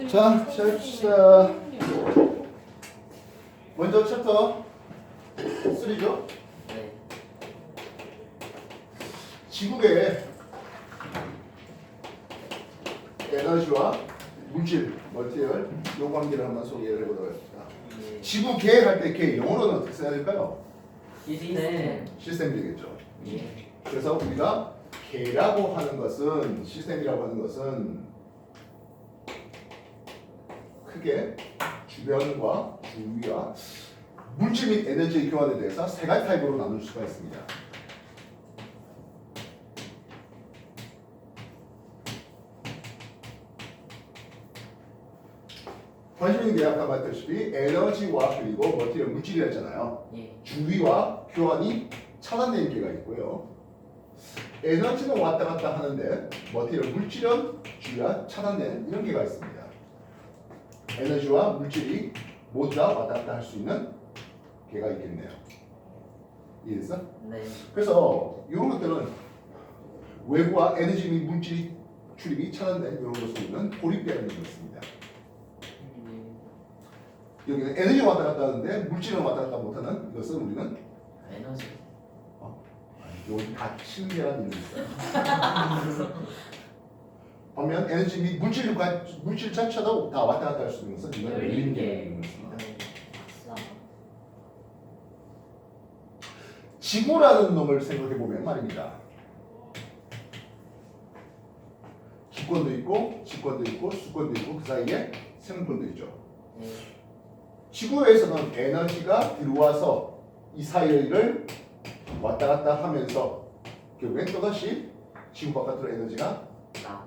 자, 시작합시다. 먼저 챕터 3죠. 네. 지구의 에너지와 물질, 멀티얼 요 관계를 한번 소개를 해보도록 하겠습니다. 예. 지구 계획할 때 계획 영어로는 어떻게 써야 될까요? 시스템. 시스템이 되겠죠. 예. 그래서 우리가 계라고 하는 것은 시스템이라고 하는 것은 크게 주변과 주위와 물질 및 에너지의 교환에 대해서 세 가지 타입으로 나눌 수가 있습니다. 관심 있는 게 아까 말했다시피 에너지와 그리고 멀티얼 물질이라 했잖아요. 예. 주위와 교환이 차단된 계가 있고요. 에너지는 왔다 갔다 하는데 멀티얼 물질은 주위와 차단된 이런 계가 있습니다. 에너지와 물질이 모두 다 왔다 갔다 할 수 있는 계가 있겠네요. 이해됐어? 네. 그래서 이런 것들은 외부와 에너지 및 물질 출입이 차단된 이런 것을 우리는 고립계라는 것이 있습니다. 여기는 에너지 왔다 갔다 하는데 물질은 왔다 갔다 못하는 이것을 우리는 에너지. 여기 닫힌 계라는 이름이 있어요. 반면 에너지 및 물질 자체도 다 왔다 갔다 할 수 있는 것은 이건 열린 계라는 이름이 있습니다. 지구라는 놈을 생각해 보면 말입니다. 기권도 있고, 직권도 있고, 수권도 있고 그 사이에 생물권도 있죠. 네. 지구에서는 에너지가 들어와서 이 사이를 왔다 갔다 하면서 결국엔 또다시 지구 바깥으로 에너지가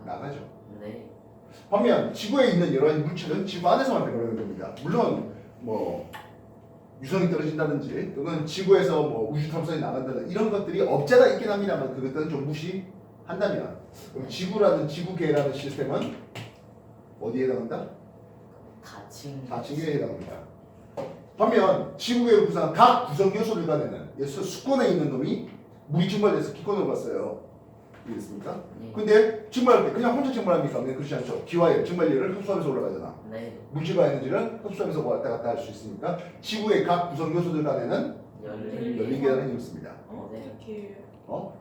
나가죠. 네. 반면 지구에 있는 여러 가지 물질은 지구 안에서만 발생하는 겁니다. 물론 뭐 유성이 떨어진다든지 또는 지구에서 뭐 우주 탐사에 나간다는 이런 것들이 없잖아 있긴 합니다만 그것들은 좀 무시한다면 그럼 지구라는 지구계라는 시스템은 어디에 해당한다? 다층계에 해당합니다. 반면 지구계를 구성한 각 구성 요소를 가내는 예를 들어 수권에 있는 놈이 물이 증발돼서 기권으로 갔어요. 이해됐습니까? 예. 근데 증발할 때 그냥 혼자 증발합니까? 네, 그렇지 않죠. 기와의 증발열을 흡수하면서 올라가잖아. 네. 물질과 에너지를 흡수하면서 왔다 갔다 할 수 있으니까 지구의 각 구성 요소들 간에는 열린 계라는 힘을 씁니다. 어떻게 어?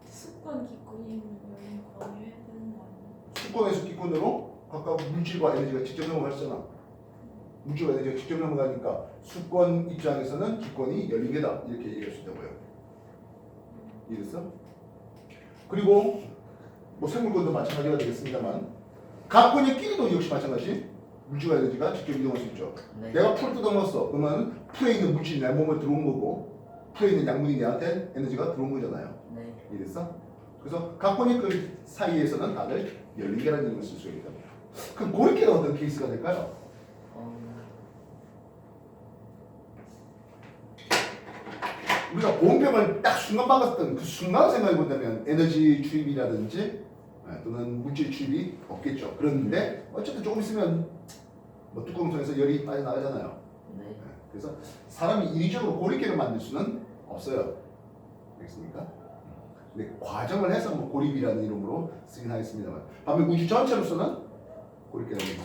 습관 기권이 있는 거를 해야 되는 거 아니야? 수권에서 기권으로 각각 물질과 에너지가 직접 넘어가잖아. 물질과 에너지가 직접 넘어가니까 수권 입장에서는 기권이 열린 계다 이렇게 얘기할 수 있다고요. 이해됐어? 그리고 뭐 생물권도 마찬가지가 되겠습니다만 각권의끼리도 역시 마찬가지 물질과 에너지가 직접 이동할 수 있죠. 네. 내가 풀을 뜯어먹었어. 그러면 풀에 있는 물질이 내 몸에 들어온 거고 풀에 있는 양분이 내한테 에너지가 들어온 거잖아요. 네. 이해됐어? 그래서 각권의 그 사이에서는 다들 열린 계라는 이름을 쓸 수 있다. 그럼 고립계는 어떤 케이스가 될까요? 우리가 보온병을 딱 순간 박았던 그 순간을 생각해 본다면 에너지 출입이라든지 또는 물질 출입이 없겠죠. 그런데 어쨌든 조금 있으면 뭐 뚜껑 통해서 열이 빠져나가잖아요. 네. 그래서 사람이 인위적으로 고립계를 만들 수는 없어요. 알겠습니까? 근데 과정을 해서 뭐 고립이라는 이름으로 쓰긴 하겠습니다만 반면 우주 전체로서는 고립계라는 이름을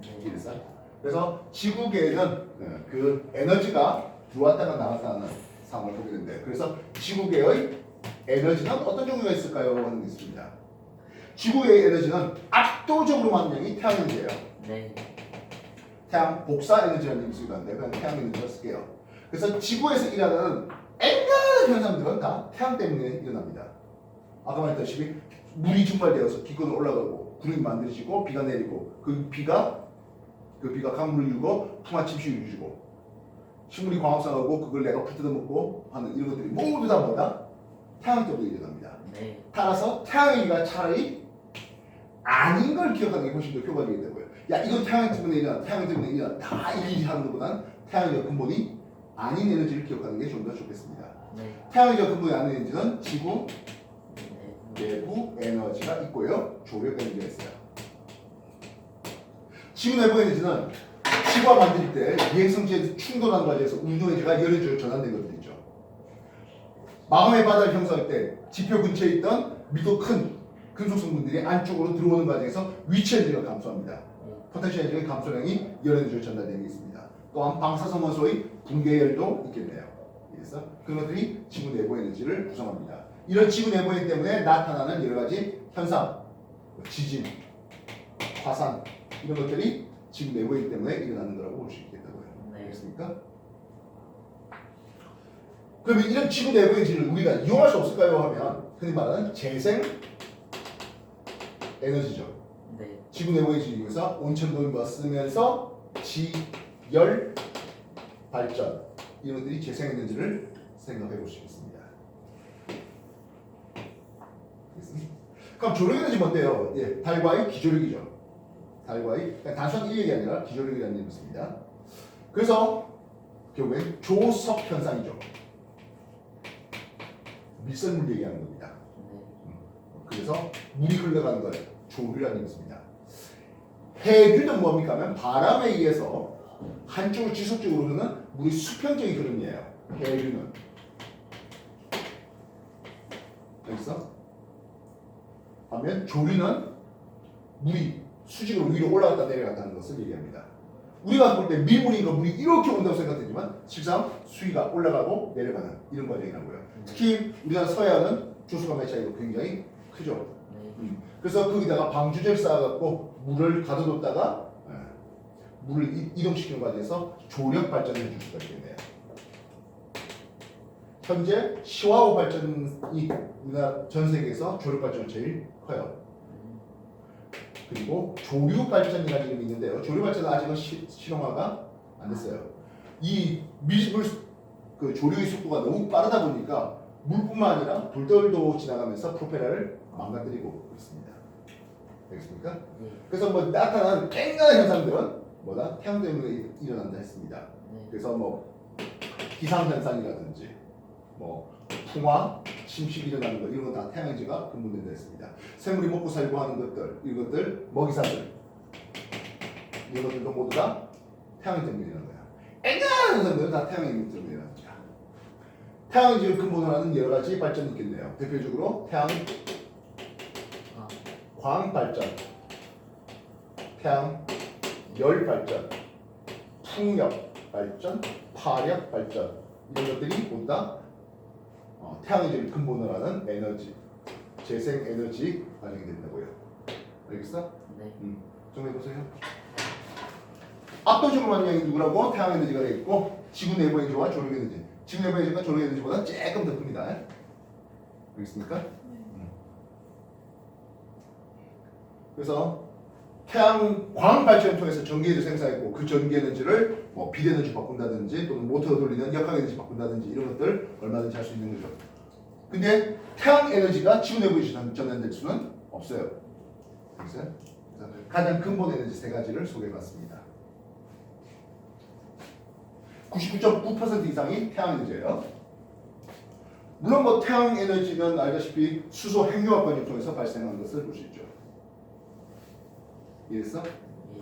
쓰겠죠. 이해됐어요? 그래서 지구계에는 그 에너지가 들어왔다가 나갔다 하는 상황을 보게 되는데 그래서 지구계의 에너지는 어떤 종류가 있을까요? 하는 게 있습니다. 지구의 에너지는 압도적으로 많은 양이 태양 에너지예요. 네. 태양 복사 에너지라는 이름을 쓰기도 하는데 그냥 태양 에너지를 쓸게요. 그래서 지구에서 일어나는 엔간한 현상들은 다 태양 때문에 일어납니다. 아까 말했다시피 물이 증발되어서 기권으로 올라가고 구름이 만들어지고 비가 내리고 그 비가 강물을 이루고 풍화침식을 이루고 식물이 광합성하고 그걸 내가 불 뜯어먹고 하는 이런 것들이 모두 다 뭐다? 태양 때문에 일어납니다. 네. 따라서 태양이가 차라리 아닌 걸 기억하는 게 훨씬 더 효과적이 되고요. 야 이건 태양 때문에 일어나, 태양 때문에 일어나 다 일일이 하는 것보다는 태양의 근본이 아닌 에너지를 기억하는 게 좀 더 좋겠습니다. 네. 태양의 근본이 아닌 에너지는 지구 네. 내부 에너지가 있고요. 조력 에너지가 있어요. 지구 내부 에너지는 지구와 만들 때 비행성체에서 충돌하는 과정에서 운동 에너지가 열에 전환된 것들 있죠. 마그마의 바다를 형성할 때 지표 근처에 있던 미도 큰 금속 성분들이 안쪽으로 들어오는 과정에서 위치 에너지가 감소합니다. 포텐셜 에너지의 감소량이 열 에너지로 전달되는 게 있습니다. 또한 방사선원소의 붕괴열도 있겠네요. 그래서 그런 것들이 지구 내부 에너지를 구성합니다. 이런 지구 내부 에너지 때문에 나타나는 여러 가지 현상, 지진, 화산 이런 것들이 지구 내부 에너지 때문에 일어나는 거라고 볼 수 있겠다고요. 네. 알겠습니까? 그러면 이런 지구 내부 에너지를 우리가 이용할 수 없을까요? 하면 흔히 말하는 재생 에너지죠. 네. 지구 내부 에너지를 이용해서 온천도를 쓰면서 지열 발전 이런 것들이 재생 에너지를 생각해 볼 수 있습니다. 알겠습니까? 그럼 조력 에너지 뭔데요? 예, 달과의 기조력이죠. 달과의 그러니까 단순한 인력이 아니라 기조력이라는 의미를 씁니다. 그래서 결국엔 조석 현상이죠. 밀선물 얘기하는 겁니다. 네. 그래서 물이 흘러가는 걸 조류라는 의미를 씁니다. 해류는 뭡니까 하면 바람에 의해서 한쪽으로 지속적으로 흐르는 물이 수평적인 흐름이에요. 해류는. 여기서 하면 조류는 물이 수직으로 위로 올라갔다 내려갔다 하는 것을 얘기합니다. 우리가 볼 때 밀물이니까 물이 이렇게 온다고 생각되지만 실상 수위가 올라가고 내려가는 이런 과정이라고요. 특히 우리나라 서해안은 조수감의 차이가 굉장히 크죠. 네. 그래서 거기다가 방주제를 쌓아갖고 물을 가둬뒀다가 물을 이동시키는 과정에서 조력 발전을 해줄 수가 있겠네요. 현재 시화호 발전이 우리나라 전 세계에서 조력 발전이 제일 커요. 그리고 조류 발전이라는 이름이 있는데요. 조류 발전은 아직은 실용화가 안 됐어요. 이 밀물 그 조류의 속도가 너무 빠르다 보니까 물뿐만 아니라 돌들도 지나가면서 프로펠러를 망가뜨리고 있습니다. 알겠습니까? 네. 그래서 뭐 나타나는 깽간의 현상들은 뭐다? 태양 때문에 일어난다 했습니다. 네. 그래서 뭐 기상 현상이라든지 뭐 풍화, 침식이 일어나는 것 이런 건 다 태양 에너지가 근본된다 했습니다. 생물이 먹고 살고 하는 것들, 이것들 먹이사슬 이런 것들도 모두 다 태양 에너지 때문에 일어나는 거야. 앵간한 현상들은 다 태양 에너지 때문에 일어납니다. 태양 에너지를 근본으로 하는 여러 가지 발전이 있겠네요. 대표적으로 태양 아. 광 발전, 태양 열 발전, 풍력 발전, 파력 발전 이런 것들이 모두 다 태양 에너지를 근본으로 하는 에너지, 재생 에너지 반영이 된다고요. 알겠어? 네. 정리해 보세요. 압도적으로 많은 양이 누구라고? 태양 에너지가 되겠고 지구 내부 에너지와 조력 에너지. 지구 내부 에너지가 조력 에너지보다 조금 더 큽니다. 알겠습니까? 그래서 태양 광 발전을 통해서 전기 에너지 생산했고 그 전기 에너지를 뭐 빛 에너지 바꾼다든지 또는 모터 돌리는 역학 에너지 바꾼다든지 이런 것들 얼마든지 할 수 있는 거죠. 근데 태양 에너지가 지구 내부에 전환될 수는 없어요. 그래서 가장 근본 에너지 세 가지를 소개해봤습니다. 99.9% 이상이 태양 에너지예요. 물론 뭐 태양 에너지는 알다시피 수소 핵융합 과정을 통해서 발생하는 것을 볼 수 있죠. 이해했어? 예.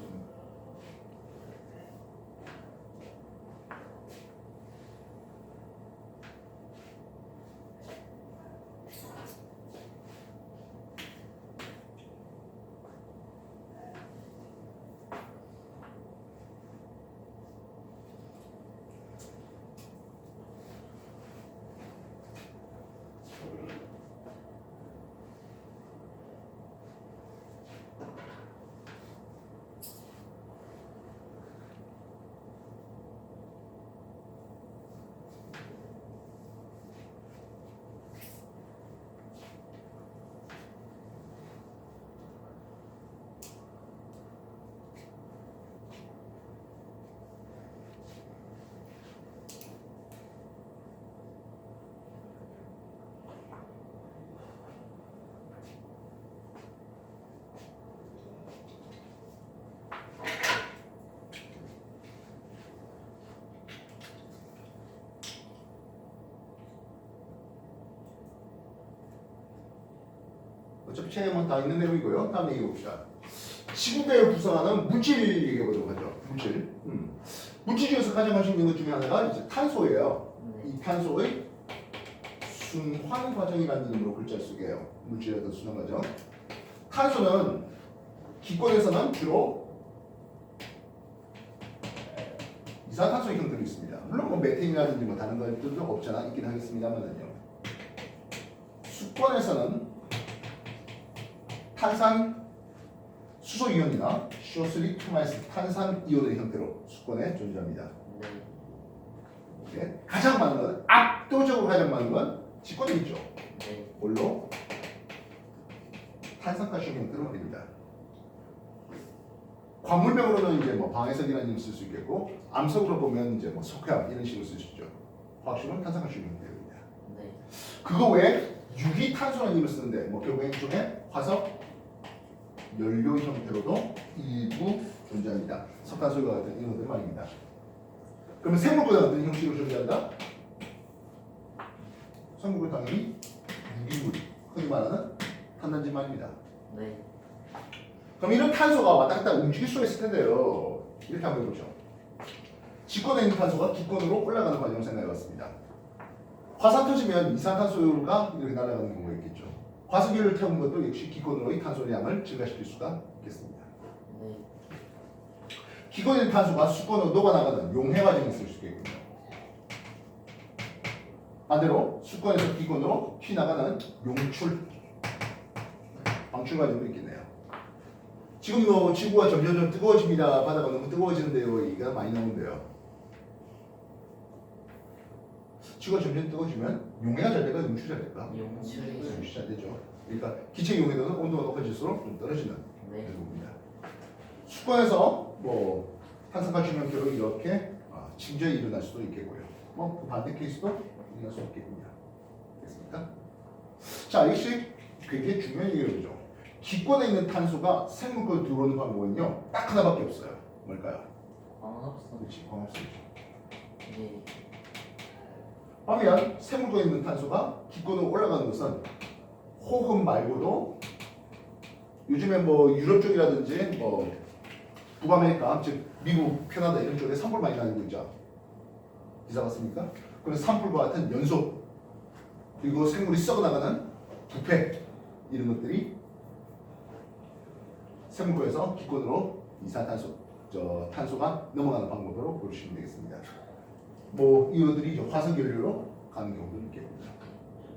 어차피 책에만 다 있는 내용이고요. 다음 얘기해 봅시다. 지구대를 구성하는 물질 얘기해 보도록 하죠. 물질. 물질 중에서 가장 관심 있는 것 중에 하나가 이제 탄소예요. 네. 이 탄소의 순환 과정이라는 이름으로 글자를 쓰게요. 물질의 어떤 순환 과정. 탄소는 기권에서는 주로 이산화탄소의 형태로 있습니다. 물론 뭐 메탄이라든지 뭐 다른 것들도 없잖아 있긴 하겠습니다만은요. 수권에서는 탄산 수소 이온이나 CO3 2마이스 탄산 이온의 형태로 수권에 존재합니다. 네. 네. 가장 많은 건 압도적으로 가장 많은 건 직권에 있죠. 네. 뭘로? 탄산가스 형태로 됩니다. 광물병으로는 이제 뭐 방해석이라는 이름 쓸 수 있겠고, 암석으로 보면 이제 뭐 석회암 이런 식으로 쓸 수 있죠. 화학식은 탄산가스 형태입니다. 네. 그거 외에 유기탄소라는 이름을 쓰는데 뭐 결국엔 일종의 화석 연료 형태로도 일부 존재합니다. 석탄소와 같은 이런 것들 말입니다. 그러면 생물보다 어떤 형식으로 존재한다? 생물은 당연히 유기물, 흔히 말하는 탄단지 말입니다. 네. 그럼 이런 탄소가 왔다 갔다 움직일 수가 있을 텐데요. 이렇게 한번 해보죠. 직권에 있는 탄소가 기권으로 올라가는 과정을 생각해봤습니다. 화산 터지면 이산탄소가 이렇게 날아가는 경우가 있겠죠. 화석연료를 태운 것도 역시 기권으로의 탄소량을 증가시킬 수가 있겠습니다. 네. 기권에 있는 탄소가 수권으로 녹아나가는 용해 과정이 있을 수 있겠군요. 반대로 수권에서 기권으로 튀나가는 용출, 방출 과정도 있겠네요. 지금 뭐 지구가 점점 뜨거워집니다. 바다가 너무 뜨거워지는데요. 얘기가 많이 나오는데요. 지구가 점점 뜨거워지면 용해가 잘 될까? 용출이 잘 될까? 용출이 용출이 잘 되죠. 그러니까 기체 용해도는 온도가 높아질수록 좀 떨어지는 네. 대목입니다. 수권에서 뭐 탄산가스 형태로 이렇게 침전이 일어날 수도 있겠고요. 뭐 반대 케이스도 일어날 수 있겠군요. 됐습니까? 자, 역시 굉장히 중요한 얘기를 보죠. 기권에 있는 탄소가 생물권에 들어오는 방법은요, 딱 하나밖에 없어요. 뭘까요? 광합성. 그렇지, 광합성이죠. 네. 반면 생물권에 있는 탄소가 기권으로 올라가는 것은 호흡 말고도 요즘에 뭐 유럽 쪽이라든지 뭐 북아메리카, 즉 미국, 캐나다 이런 쪽에 산불 많이 나는 거 있죠. 기사 봤습니까? 그런 산불과 같은 연소 그리고 생물이 썩어나가는 부패 이런 것들이 생물권에서 기권으로 이산탄소, 탄소가 넘어가는 방법으로 보시면 되겠습니다. 뭐 이것들이 이제 화석연료로 가는 경우도 있겠군요.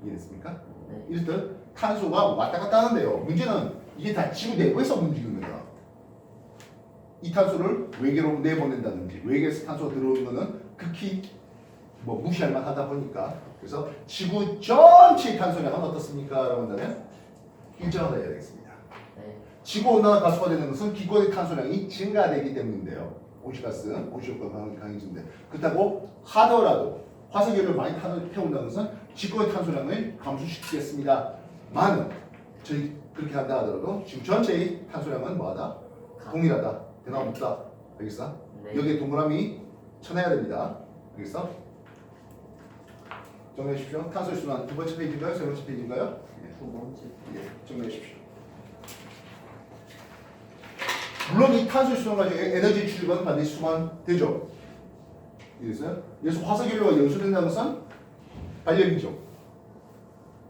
이해됐습니까? 네. 이렇듯 탄소가 왔다 갔다 하는데요. 문제는 이게 다 지구 내부에서 움직이는 거예요. 이 탄소를 외계로 내보낸다든지 외계에서 탄소가 들어오는 거는 극히 뭐 무시할 만하다 보니까 그래서 지구 전체의 탄소량은 어떻습니까? 라고 한다면 일정하다 해야 되겠습니다. 네. 지구 온난화 가수가 되는 것은 기권의 탄소량이 증가되기 때문인데요. 온실가스, 온실효과가 강해지는데 그렇다고 하더라도 화석연료를 많이 태운다는 것은 지구의 탄소량을 감소시키겠습니다만 저희 그렇게 한다 하더라도 지구 전체의 탄소량은 뭐하다? 동일하다. 대나무 없다. 알겠어? 네. 여기에 동그라미 쳐내야 됩니다. 알겠어? 정리해 주십시오. 탄소의 순환 두 번째 페이지인가요? 세 번째 페이지인가요? 두 번째. 예, 정리해 주십시오. 물론 이 탄소 수송 과정에 에너지 출입은 반드시 수반되죠. 이해됐어요? 그래서 화석연료가 연소된다는 것은 발열이죠.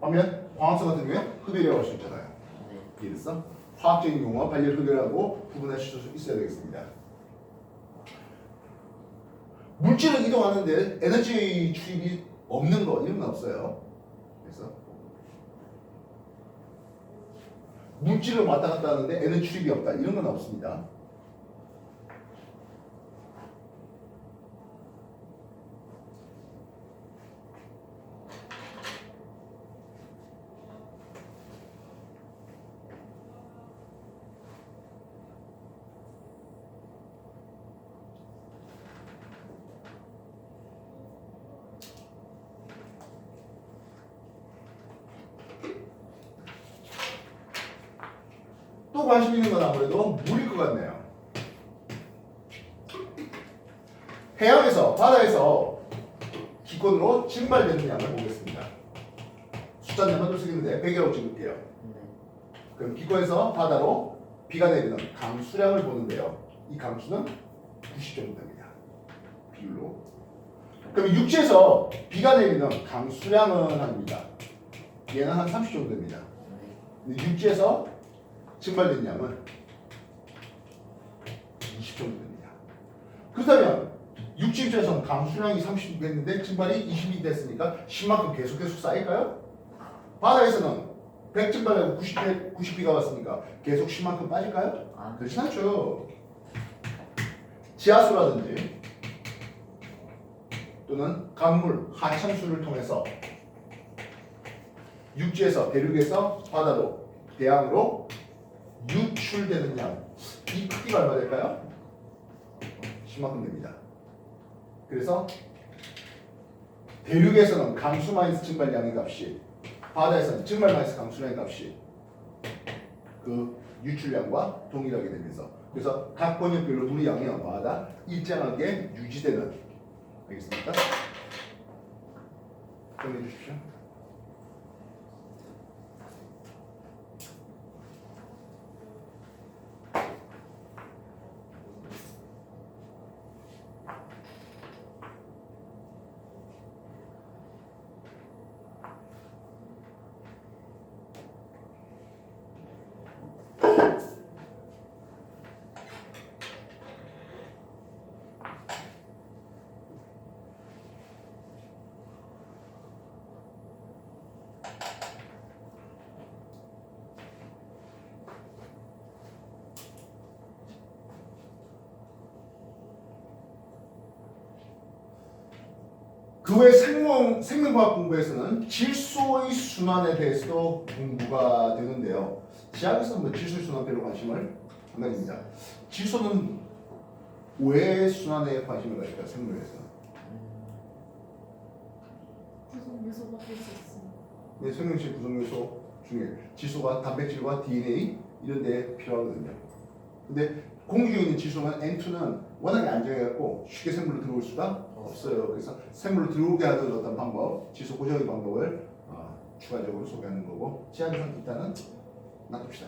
반면 광합성 같은 경우에 흡열이라고 할 수 있잖아요. 네. 이해됐어? 화학적인 용어와 발열 흡열하고 구분할 수 있어야 되겠습니다. 물질을 이동하는데 에너지 출입이 없는 거 이런 건 없어요. 그래서 물질을 왔다 갔다 하는데 에너지 출입이 없다 이런 건 없습니다. 또 관심 있는 건 아무래도 물일 것 같네요. 해양에서 바다에서 기권으로 증발되는 양을 보겠습니다. 숫자는 한줄 쓰겠는데 100이라고 찍을게요. 네. 그럼 기권에서 바다로 비가 내리는 강수량을 보는데요. 이 강수는 90 정도 됩니다. 비율로. 그럼 육지에서 비가 내리는 강수량은 합니다. 얘는 한 30 정도 됩니다. 네. 근데 육지에서 증발된 양은 20 정도 됩니다. 그렇다면 육지 입장에서는 강수량이 30 됐는데 증발이 20이 됐으니까 10만큼 계속 쌓일까요? 바다에서는 100 증발하고 90비가 왔으니까 계속 10만큼 빠질까요? 아, 그렇지 않죠. 지하수라든지 또는 강물, 하천수를 통해서 육지에서 대륙에서 바다로 대양으로 유출되는 양, 이 크기가 얼마 될까요? 10만큼 됩니다. 그래서 대륙에서는 강수 마이너스 증발량의 값이, 바다에서는 증발 마이너스 강수량의 값이 그 유출량과 동일하게 되면서, 그래서 각 번역별로 물의 영향마다 일정하게 유지되는, 알겠습니까? 정리해 주십시오. 그 외 생명과학 공부에서는 질소의 순환에 대해서도 공부가 되는데요. 지하에서는 뭐 질소의 순환 별로 관심을 안 가집니다. 질소는 왜 순환에 관심을 가질까요? 생물에서는. 구성 요소가 될 수 있습니다. 네, 생명체 구성 요소 중에 질소가 단백질과 DNA 이런 데 필요하거든요. 근데 공기 중에 있는 질소는 N2는 워낙에 안정해갖고 쉽게 생물로 들어올 수가 없어요. 그래서 생물로 들어오게 하는 어떤 방법, 질소 고정의 방법을 추가적으로 소개하는 거고, 지하에서는 일단은 놔둡시다.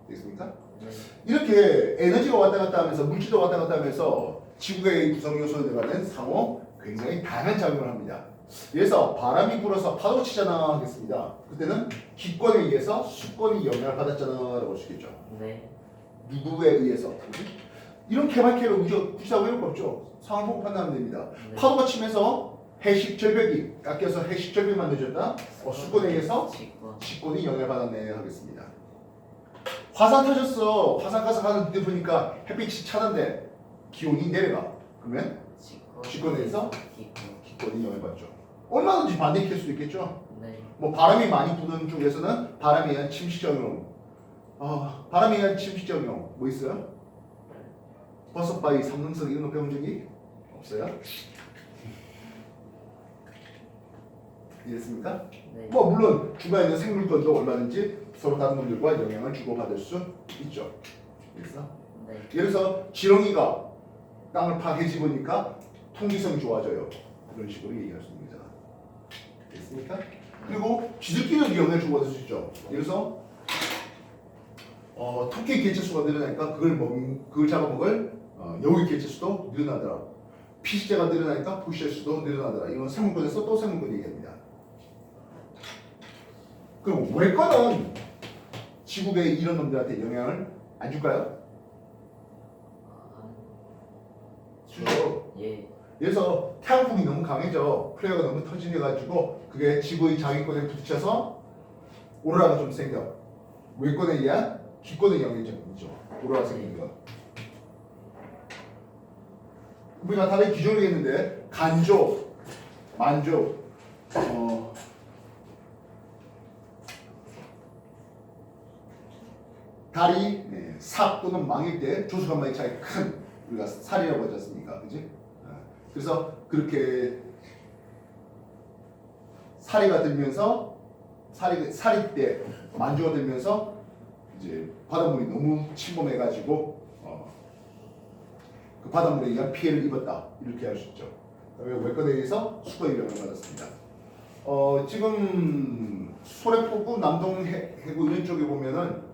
되겠습니까? 네. 이렇게 에너지가 왔다 갔다 하면서 물질도 왔다 갔다 하면서 지구의 구성 요소에 관한 상호 굉장히 다양한 작용을 합니다. 그래서 바람이 불어서 파도 치잖아 하겠습니다. 그때는 기권에 의해서 수권이 영향을 받았잖아 라고 볼 수 있겠죠. 네. 누구에 의해서. 그치? 이런 개발계로 굳이 다 외울 거 없죠. 상황 보고 판단하면 됩니다. 네. 파도가 치면서 해식 절벽이 깎여서 해식 절벽이 만들어졌다. 수권에 의해서 직권. 직권이 영향을 받았네 하겠습니다. 화산 터졌어. 화산 가서 가서 보니까 햇빛이 차는데 기온이 내려가. 그러면 직권에 의해서 기권. 기권이 영향을 받죠. 얼마든지 반대 케이스도 있겠죠. 네. 뭐 바람이 많이 부는 쪽에서는 바람에 의한 침식작용. 바람에 의한 침식작용 뭐 있어요? 버섯바위, 삼능성 이런 거 배운 적이 없어요? 이해했습니까? 네. 뭐 물론 주변에 있는 생물권도 얼마든지 서로 다른 놈들과 영향을 주고받을 수 있죠. 그래서 네. 예를 들어서 지렁이가 땅을 파헤집으니까 통기성이 좋아져요. 그런 식으로 얘기할 수 있는 거잖아. 됐습니까? 그리고 쥐들끼리도 영향을 주고받을 수 있죠. 예를 들어서 토끼 개체수가 늘어나니까 그걸 잡아먹을 여우의 개체수도 늘어나더라. 피시제가 늘어나니까 부시제수도 늘어나더라. 이건 생물권에서 또 생물권 얘기합니다. 그럼 외과는 지구에 이런 놈들한테 영향을 안 줄까요? 주죠. 예. 그래서 태양풍이 너무 강해져. 플레어가 너무 터진해가지고 그게 지구의 자기권에 부딪혀서 오로라가 좀 생겨. 외권에 의한 기권의 영향이죠. 오로라 생기는 거. 우리가 다른 기존에 있는데 간조, 만조, 달이 삭 또는 망일 때 조수간만의 차이 큰 우리가 살이라고 하지 않습니까? 그지? 그래서 그렇게 사리가 들면서 사리 때 만조가 들면서 이제 바닷물이 너무 침범해가지고 그 바닷물에 의한 피해를 입었다 이렇게 할 수 있죠. 외권에 의해서 수거의 영향을 받았습니다. 지금 소래포구, 남동 해구 이런 쪽에 보면은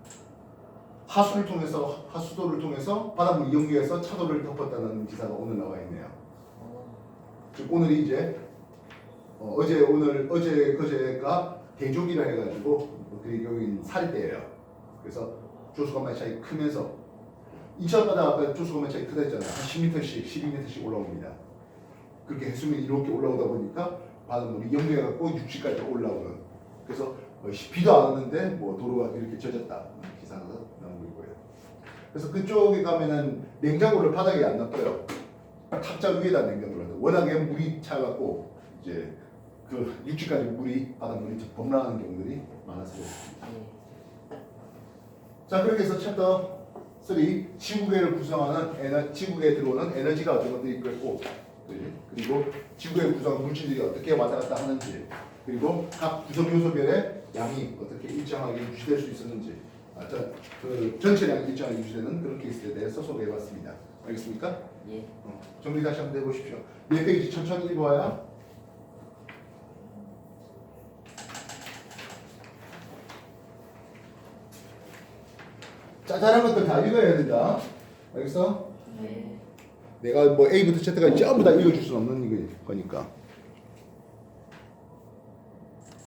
하수도를 통해서 바닷물 이용기에서 차도를 덮었다는 기사가 오늘 나와 있네요. 즉 오늘이 이제 어제 그제가 대족이라 해가지고 그의 경우에는 살이 때예요. 그래서 조수간만의 차이 크면서 2차 바다 아까 조수간만의 차이 크다 했잖아요. 한 10m씩, 12m씩 올라옵니다. 그렇게 해수면이 이렇게 올라오다 보니까 바닷물이 역류해갖고 육지까지 올라오는. 그래서 비도 안 오는데 뭐 도로가 이렇게 젖었다 기사가 나오고 있고요. 그래서 그쪽에 가면은 냉장고를 바닥에 안 놔둬요. 탁자 위에다 냉장고를 놔둬요. 워낙에 물이 차갖고 이제 그 육지까지 물이 바닷물이 범람하는 경우들이 많아서 그렇습니다. 네. 자, 그렇게 해서 챕터 3 지구계를 구성하는 지구계에 들어오는 에너지가 어떤 것들이 있고 그리고 지구에 구성한 물질들이 어떻게 왔다 갔다 하는지 그리고 각 구성 요소별의 양이 어떻게 일정하게 유지될 수 있었는지 그 전체량이 일정하게 유지되는 그런 케이스에 대해서 소개해봤습니다. 알겠습니까? 예. 정리 다시 한번 해보십시오. 몇 페이지 천천히 읽어와요. 짜잘한 것들 다 읽어야 된다. 알겠어? 네. 내가 뭐 A부터 Z까지 전부 다 읽어줄 수는 없는 거니까.